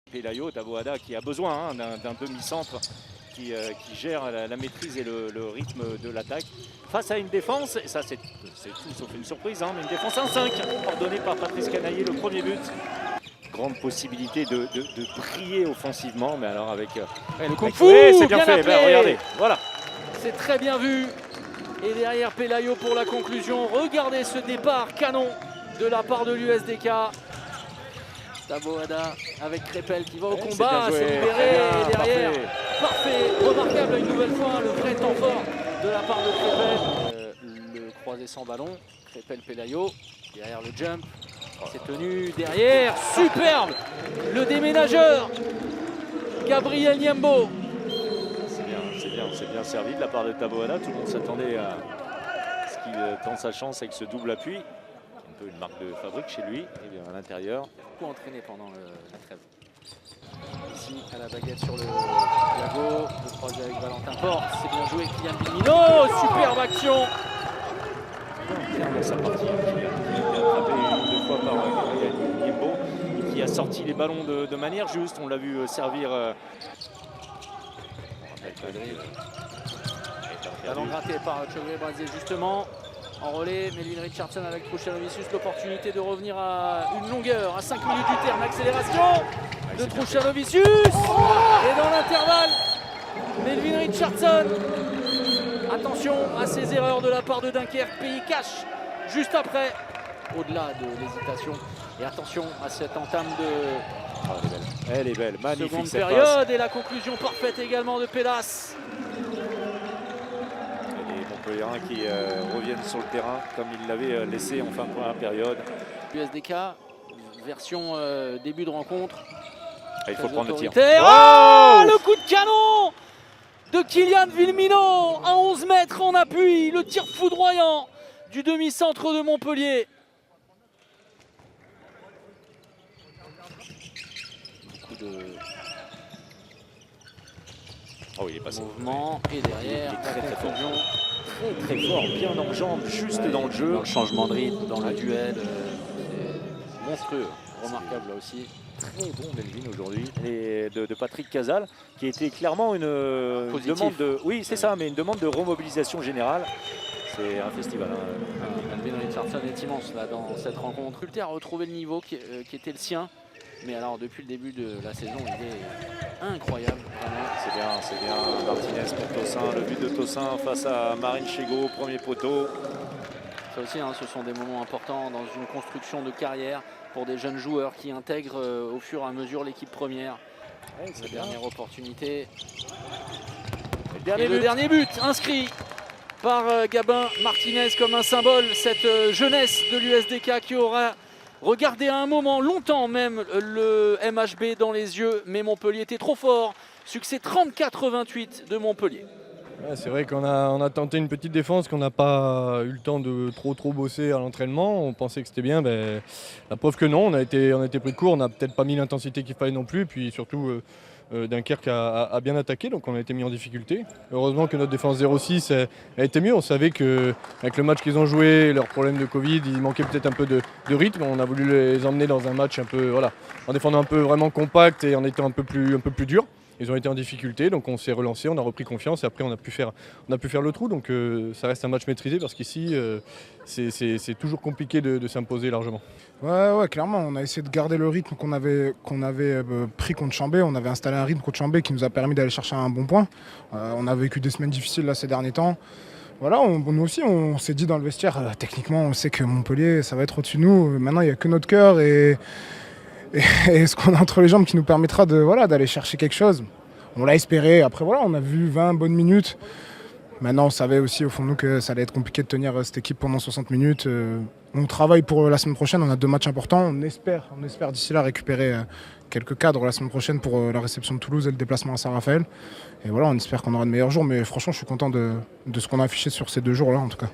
Pelayo, Taboada qui a besoin d'un demi-centre qui gère la maîtrise et le rythme de l'attaque face à une défense, et ça c'est tout sauf une surprise, mais une défense 1-5 ordonnée par Patrice Canaillé, le premier but. Grande possibilité de briller offensivement, mais alors avec le kung-fu, c'est bien fait, regardez, voilà. C'est très bien vu. Et derrière Pelayo pour la conclusion. Regardez ce départ canon de la part de l'USDK. Taboada avec Crépel qui va au combat, se libérer et derrière. Parfait, remarquable une nouvelle fois, le vrai temps fort de la part de Crépel. Le croisé sans ballon, Crépel Pelayo, derrière le jump. C'est tenu derrière, superbe. Le déménageur, Gabriel Niembo. C'est bien servi de la part de Taboada. Tout le monde s'attendait à ce qu'il tente sa chance avec ce double appui. Un peu une marque de fabrique chez lui, et bien à l'intérieur. Beaucoup entraîné pendant la trêve. Ici à la baguette sur le Diago, le croisé avec Valentin Porte. C'est bien joué, Kylian Vilmino. Superbe action. Dans sa partie, qui a été attrapé une ou deux fois par Gabriel Niembo et qui a sorti les ballons de manière juste. On l'a vu servir. Ballon gratté par Chogre Brazé justement. En relais, Melvin Richardson avec Truchanovicius, l'opportunité de revenir à une longueur, à 5 minutes du terme. Accélération de Truchanovicius. Et dans l'intervalle, Melvin Richardson. Attention à ces erreurs de la part de Dunkerque. Pays cache juste après, au-delà de l'hésitation. Et attention à cette entame de... Elle est belle, magnifique seconde cette période passe. Et la conclusion parfaite également de Pélas. Et les Montpelliérains qui reviennent sur le terrain comme ils l'avaient laissé en fin de première période. USDK, version début de rencontre. Il faut prendre le tir. Oh, le coup de canon de Kylian Vilmino à 11 mètres en appui. Le tir foudroyant du demi-centre de Montpellier. Beaucoup de il est passé. mouvement et derrière très fort, bien en jambes, juste dans le jeu. Dans le changement de rythme, dans le duel, c'est monstrueux, remarquable là aussi. Très bon Melvin aujourd'hui, et de Patrick Casal, qui était clairement une demande de, mais une demande de remobilisation générale. C'est un festival. Melvin Richardson est immense là dans cette rencontre. Ulter a retrouvé le niveau qui était le sien, mais alors depuis le début de la saison, il est incroyable. Vraiment. C'est bien Martinez pour Tossin, le but de Tossin face à Marine Chego, premier poteau. Ça aussi, ce sont des moments importants dans une construction de carrière pour des jeunes joueurs qui intègrent au fur et à mesure l'équipe première. Cette dernière opportunité. Le dernier but inscrit par Gabin Martinez comme un symbole, cette jeunesse de l'USDK qui aura regardé à un moment, longtemps même, le MHB dans les yeux, mais Montpellier était trop fort. Succès 34-28 de Montpellier. Ouais, c'est vrai qu'on a tenté une petite défense, qu'on n'a pas eu le temps de trop bosser à l'entraînement. On pensait que c'était bien, la preuve que non, on a été pris de court, on n'a peut-être pas mis l'intensité qu'il fallait non plus, puis surtout Dunkerque a bien attaqué, donc on a été mis en difficulté. Heureusement que notre défense 0-6 a été mieux, on savait qu'avec le match qu'ils ont joué, leur problème de Covid, il manquait peut-être un peu de rythme. On a voulu les emmener dans un match un peu, en défendant un peu vraiment compact et en étant un peu plus dur. Ils ont été en difficulté, donc on s'est relancé, on a repris confiance et après on a pu faire le trou. Donc ça reste un match maîtrisé parce qu'ici c'est toujours compliqué de s'imposer largement. Ouais, clairement, on a essayé de garder le rythme qu'on avait pris contre Chambé. On avait installé un rythme contre Chambé qui nous a permis d'aller chercher un bon point. On a vécu des semaines difficiles là ces derniers temps. Voilà, nous aussi on s'est dit dans le vestiaire, techniquement on sait que Montpellier ça va être au-dessus de nous. Maintenant il n'y a que notre cœur et ce qu'on a entre les jambes qui nous permettra d'aller chercher quelque chose. On l'a espéré, après on a vu 20 bonnes minutes. Maintenant on savait aussi au fond de nous que ça allait être compliqué de tenir cette équipe pendant 60 minutes. On travaille pour la semaine prochaine, on a 2 matchs importants. On espère d'ici là récupérer quelques cadres la semaine prochaine pour la réception de Toulouse et le déplacement à Saint-Raphaël. Et on espère qu'on aura de meilleurs jours, mais franchement je suis content de ce qu'on a affiché sur ces 2 jours-là en tout cas.